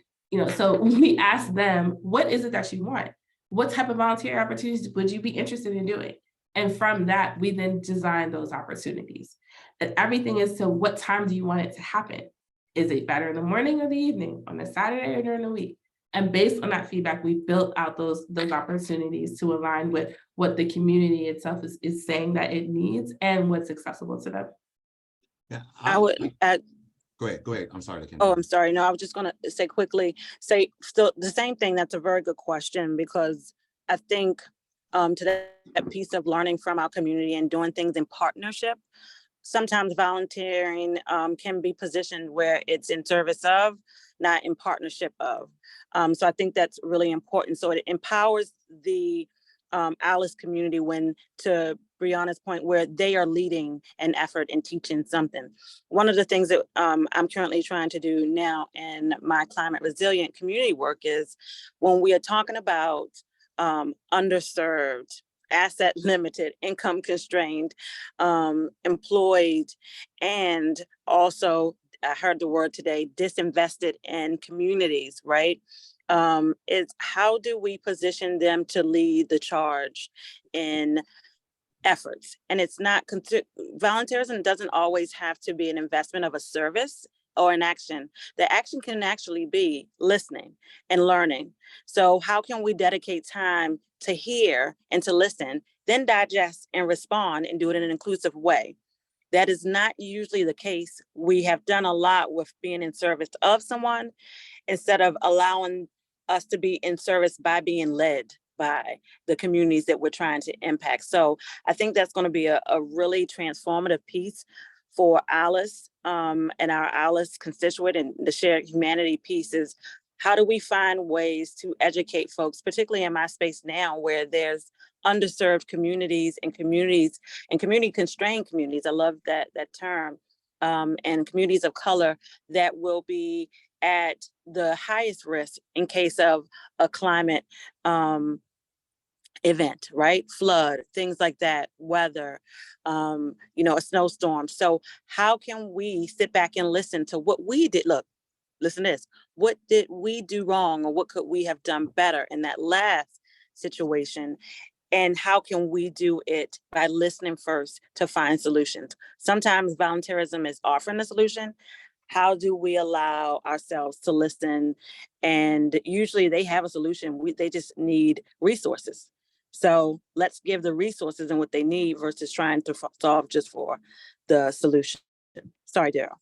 C: So we ask them, what is it that you want? What type of volunteer opportunities would you be interested in doing? And from that, we then design those opportunities. And everything is to what time do you want it to happen? Is it better in the morning or the evening, on a Saturday or during the week? And based on that feedback, we built out those opportunities to align with what the community itself is saying that it needs and what's accessible to them.
B: Yeah,
D: I would add.
B: Go ahead. I'm sorry.
D: Oh, I'm sorry. No, I was just going to say still the same thing. That's a very good question, because I think to that piece of learning from our community and doing things in partnership, sometimes volunteering can be positioned where it's in service of, not in partnership of. So I think that's really important. So it empowers the Alice community when, to Briana's point, where they are leading an effort and teaching something. One of the things that I'm currently trying to do now in my climate resilient community work is, when we are talking about underserved, asset limited, income constrained, employed, and also, I heard the word today, disinvested in communities, right? Is how do we position them to lead the charge in efforts? And it's not, volunteerism doesn't always have to be an investment of a service or an action. The action can actually be listening and learning. So how can we dedicate time to hear and to listen, then digest and respond and do it in an inclusive way? That is not usually the case. We have done a lot with being in service of someone instead of allowing us to be in service by being led by the communities that we're trying to impact. So I think that's going to be a really transformative piece for Alice and our Alice constituent, and the shared humanity pieces. How do we find ways to educate folks, particularly in my space now, where there's underserved communities and community constrained communities? I love that term. and communities of color that will be at the highest risk in case of a climate event, right? Flood, things like that, weather, a snowstorm. So how can we sit back and listen to what we did? Look, listen to this. What did we do wrong, or what could we have done better in that last situation? And how can we do it by listening first to find solutions? Sometimes volunteerism is offering a solution. How do we allow ourselves to listen? And usually they have a solution. They just need resources. So let's give the resources and what they need versus trying to solve just for the solution. Sorry, Daryl.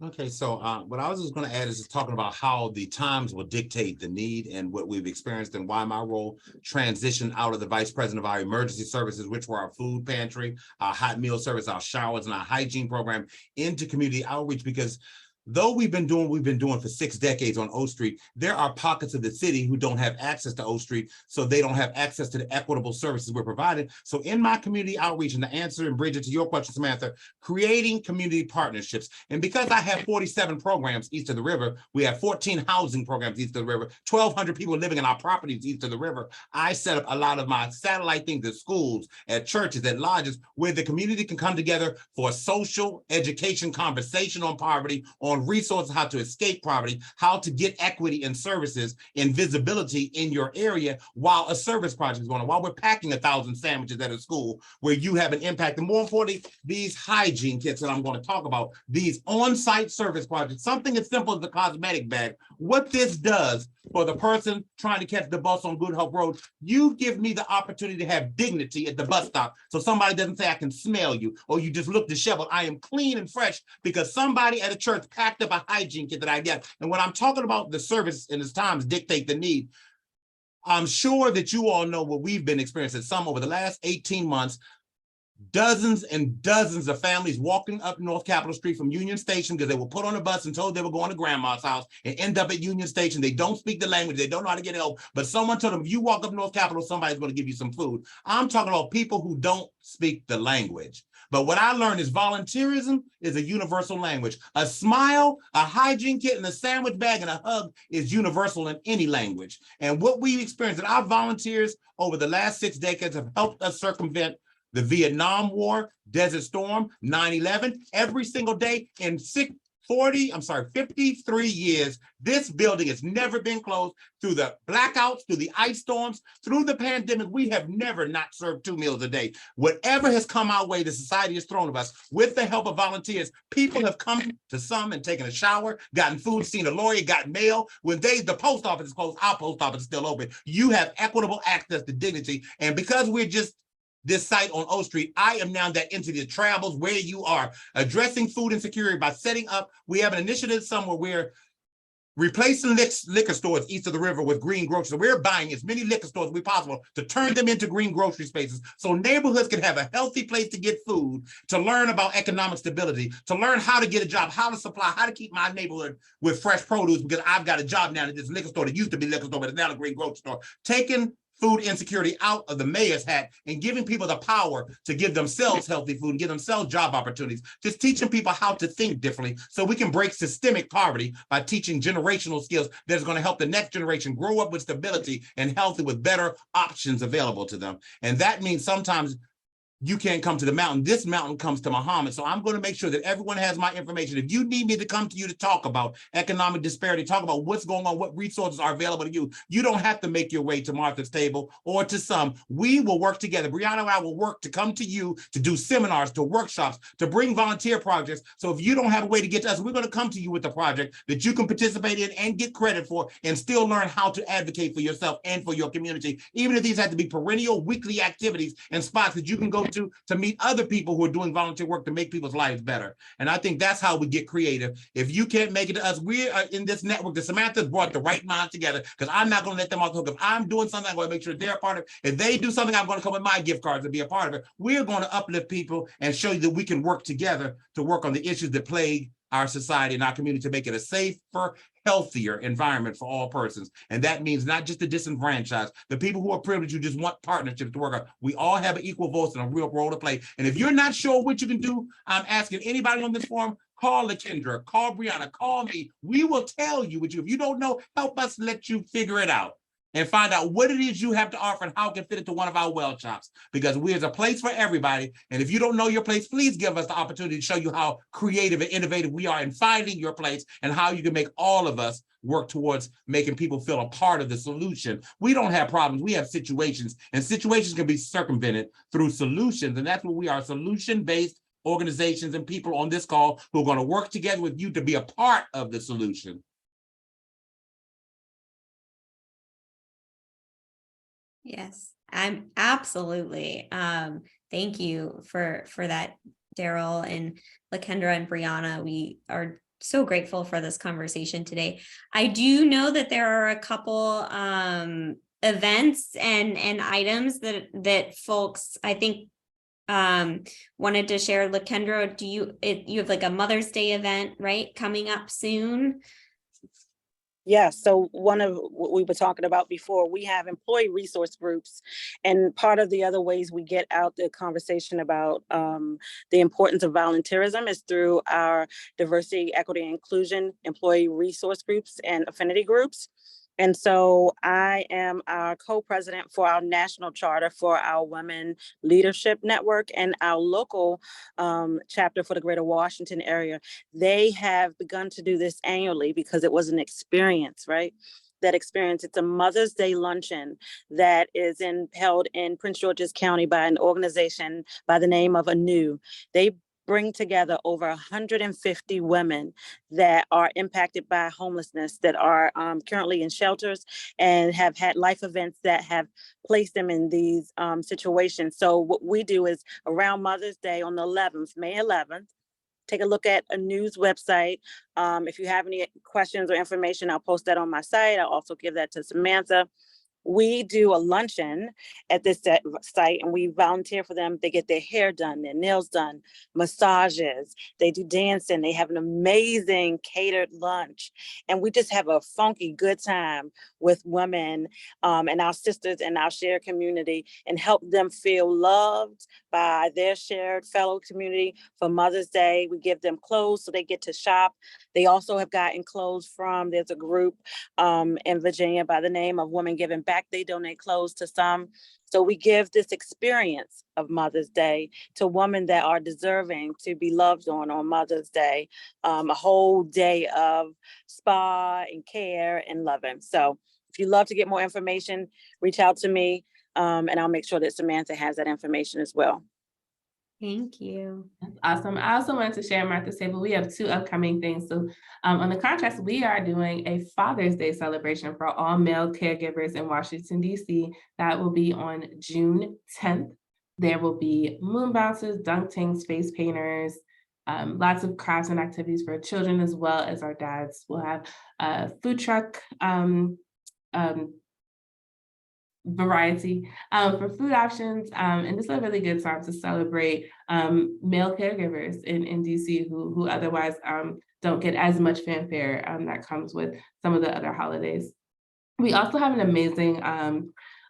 B: Okay, so what I was just going to add is just talking about how the times will dictate the need and what we've experienced, and why my role transitioned out of the vice president of our emergency services, which were our food pantry, our hot meal service, our showers, and our hygiene program, into community outreach. Because though we've been doing for 6 decades on O Street, there are pockets of the city who don't have access to O Street, so they don't have access to the equitable services we're providing. So in my community outreach, and to answer, and Bridget, to your question, Samantha, creating community partnerships. And because I have 47 programs east of the river, we have 14 housing programs east of the river, 1,200 people living in our properties east of the river. I set up a lot of my satellite things at schools, at churches, at lodges, where the community can come together for social education, conversation on poverty, on resources, how to escape poverty, how to get equity in services and visibility in your area while a service project is going on, while we're packing 1,000 sandwiches at a school where you have an impact. And more importantly, these hygiene kits that I'm going to talk about, these on-site service projects, something as simple as the cosmetic bag. What this does for the person trying to catch the bus on Good Hope Road, you give me the opportunity to have dignity at the bus stop. So somebody doesn't say, I can smell you, or you just look disheveled. I am clean and fresh because somebody at a church packed up a hygiene kit that I get. And when I'm talking about the service and its times dictate the need, I'm sure that you all know what we've been experiencing some over the last 18 months. Dozens and dozens of families walking up North Capitol Street from Union Station because they were put on a bus and told they were going to grandma's house and end up at Union Station. They don't speak the language. They don't know how to get help. But someone told them, if you walk up North Capitol, somebody's going to give you some food. I'm talking about people who don't speak the language. But what I learned is volunteerism is a universal language. A smile, a hygiene kit, and a sandwich bag and a hug is universal in any language. And what we experienced, and our volunteers over the last 6 decades have helped us circumvent the Vietnam War, Desert Storm, 9/11, every single day in 53 years. This building has never been closed. Through the blackouts, through the ice storms, through the pandemic, we have never not served 2 meals a day. Whatever has come our way, the society has thrown at us. With the help of volunteers, people have come to some and taken a shower, gotten food, seen a lawyer, got mail. When the post office is closed, our post office is still open. You have equitable access to dignity. And because we're just this site on O Street, I am now that entity that travels where you are, addressing food insecurity by setting up, we have an initiative somewhere where replacing liquor stores east of the river with green groceries. So we're buying as many liquor stores as we possible to turn them into green grocery spaces so neighborhoods can have a healthy place to get food, to learn about economic stability, to learn how to get a job, how to supply, how to keep my neighborhood with fresh produce, because I've got a job now at this liquor store that used to be liquor store, but it's now a green grocery store. Taking food insecurity out of the mayor's hat and giving people the power to give themselves healthy food and give themselves job opportunities. Just teaching people how to think differently so we can break systemic poverty by teaching generational skills that's going to help the next generation grow up with stability and healthy with better options available to them. And that means sometimes you can't come to the mountain. This mountain comes to Muhammad. So I'm going to make sure that everyone has my information. If you need me to come to you to talk about economic disparity, talk about what's going on, what resources are available to you, you don't have to make your way to Martha's Table or to some. We will work together. Briana and I will work to come to you to do seminars, to workshops, to bring volunteer projects. So if you don't have a way to get to us, we're going to come to you with a project that you can participate in and get credit for and still learn how to advocate for yourself and for your community. Even if these have to be perennial weekly activities and spots that you can go to meet other people who are doing volunteer work to make people's lives better. And I think that's how we get creative. If you can't make it to us, we are in this network that Samantha's brought the right minds together, because I'm not going to let them off the hook. If I'm doing something, I'm going to make sure they're a part of it. If they do something, I'm going to come with my gift cards and be a part of it. We're going to uplift people and show you that we can work together to work on the issues that plague our society and our community to make it a safer, healthier environment for all persons. And that means not just the disenfranchised, the people who are privileged, who just want partnerships to work on. We all have an equal voice and a real role to play. And if you're not sure what you can do, I'm asking anybody on this forum, Call LaKendra, call Briana, call me. We will tell you what you, if you don't know, help us let you figure it out and find out what it is you have to offer and how it can fit into one of our well shops. Because there's a place for everybody. And if you don't know your place, please give us the opportunity to show you how creative and innovative we are in finding your place and how you can make all of us work towards making people feel a part of the solution. We don't have problems, we have situations, and situations can be circumvented through solutions. And that's what we are, solution-based organizations and people on this call who are going to work together with you to be a part of the solution.
A: Yes, I'm absolutely. Thank you for that, Daryl and LaKendra and Briana. We are so grateful for this conversation today. I do know that there are a couple events and items that folks, I think, wanted to share. LaKendra, you have like a Mother's Day event, right, coming up soon?
D: Yeah, so one of what we were talking about before, we have employee resource groups. And part of the other ways we get out the conversation about the importance of volunteerism is through our diversity, equity, and inclusion employee resource groups and affinity groups. And so I am our co-president for our national charter for our Women Leadership Network and our local chapter for the Greater Washington area. They have begun to do this annually because it was an experience, right? That experience. It's a Mother's Day luncheon that is held in Prince George's County by an organization by the name of ANEW. They bring together over 150 women that are impacted by homelessness, that are currently in shelters and have had life events that have placed them in these situations. So what we do is around Mother's Day on the 11th, May 11th, take a look at ANEW's website. If you have any questions or information, I'll post that on my site. I'll also give that to Samantha. We do a luncheon at this site and we volunteer for them. They get their hair done, their nails done, massages, they do dancing, they have an amazing catered lunch. And we just have a funky good time with women and our sisters in our shared community and help them feel loved by their shared fellow community. For Mother's Day, we give them clothes so they get to shop. They also have gotten clothes there's a group in Virginia by the name of Women Giving Back. They donate clothes to some. So we give this experience of Mother's Day to women that are deserving to be loved on Mother's Day, a whole day of spa and care and loving. So if you'd love to get more information, reach out to me and I'll make sure that Samantha has that information as well.
A: Thank you.
C: That's awesome. I also wanted to share, Martha's Table, we have two upcoming things. So on the contrast, we are doing a Father's Day celebration for all male caregivers in Washington, D.C. That will be on June 10th. There will be moon bouncers, dunk tanks, face painters, lots of crafts and activities for children as well as our dads. We'll have a food truck variety for food options, and it's a really good time to celebrate male caregivers in DC who otherwise don't get as much fanfare that comes with some of the other holidays. We also have an amazing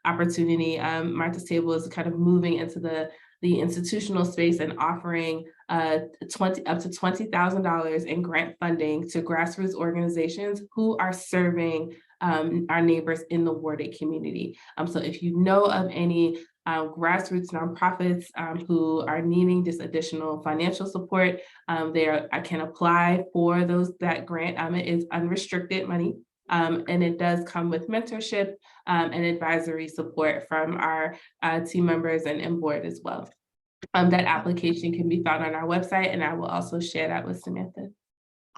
C: opportunity. Martha's Table is kind of moving into the institutional space and offering up to $20,000 in grant funding to grassroots organizations who are serving our neighbors in the warded community. So if you know of any grassroots nonprofits who are needing this additional financial support, I can apply for that grant. It is unrestricted money. And it does come with mentorship and advisory support from our team members and board as well. That application can be found on our website, and I will also share that with Samantha.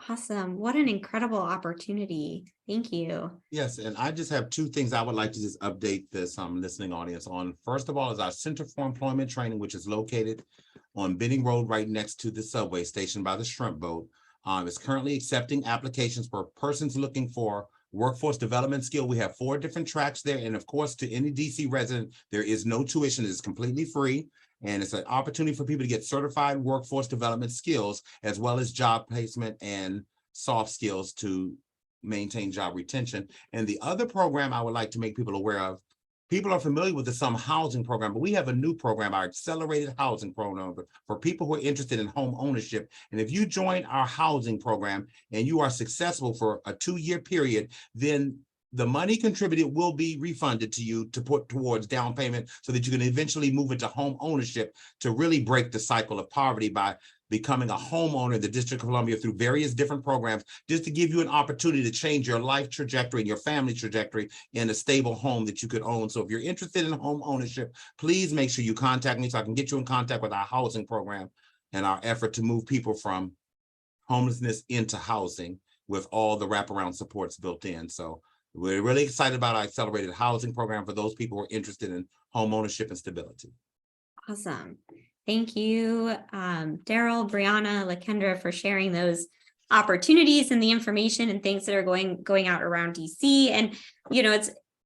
A: Awesome. What an incredible opportunity. Thank you.
B: Yes, and I just have two things I would like to just update this listening audience on. First of all is our Center for Employment Training, which is located on Benning Road right next to the subway station by the shrimp boat. It's currently accepting applications for persons looking for workforce development skill. We have 4 different tracks there. And of course, to any DC resident, there is no tuition. It's completely free. And it's an opportunity for people to get certified workforce development skills, as well as job placement and soft skills to maintain job retention. And the other program I would like to make people aware of people are familiar with the Some Housing program, but we have a new program, our Accelerated Housing Program, for people who are interested in home ownership. And if you join our housing program and you are successful for a 2-year period, then the money contributed will be refunded to you to put towards down payment so that you can eventually move into home ownership to really break the cycle of poverty by becoming a homeowner in the District of Columbia through various different programs, just to give you an opportunity to change your life trajectory and your family trajectory in a stable home that you could own. So if you're interested in home ownership, please make sure you contact me so I can get you in contact with our housing program and our effort to move people from homelessness into housing with all the wraparound supports built in. So we're really excited about our Accelerated Housing program for those people who are interested in home ownership and stability.
A: Awesome. Thank you, Daryl, Briana, LaKendra, for sharing those opportunities and the information and things that are going out around DC. And, you know,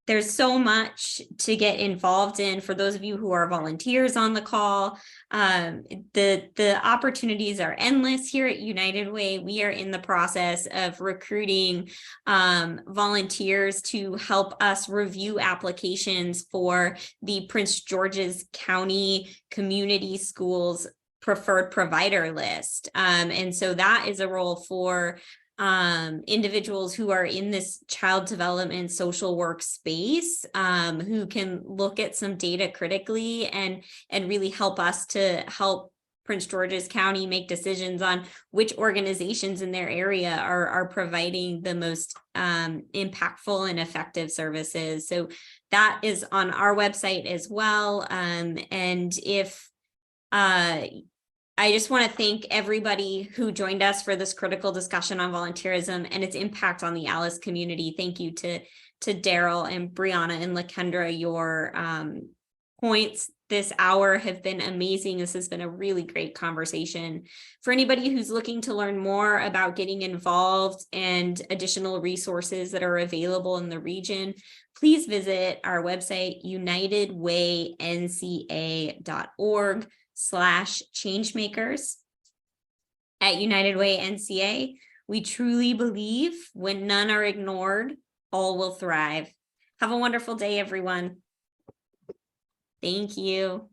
A: there's so much to get involved in. For those of you who are volunteers on the call, the opportunities are endless here at United Way. We are in the process of recruiting volunteers to help us review applications for the Prince George's County Community Schools preferred provider list. And so that is a role for individuals who are in this child development social work space, who can look at some data critically and really help us to help Prince George's County make decisions on which organizations in their area are providing the most impactful and effective services. So that is on our website as well. And if I just want to thank everybody who joined us for this critical discussion on volunteerism and its impact on the ALICE community. Thank you to Daryl and Briana and LaKendra. Your points this hour have been amazing. This has been a really great conversation. For anybody who's looking to learn more about getting involved and additional resources that are available in the region, please visit our website, unitedwaynca.org/changemakers. At United Way NCA, we truly believe when none are ignored, all will thrive. Have a wonderful day, everyone. Thank you.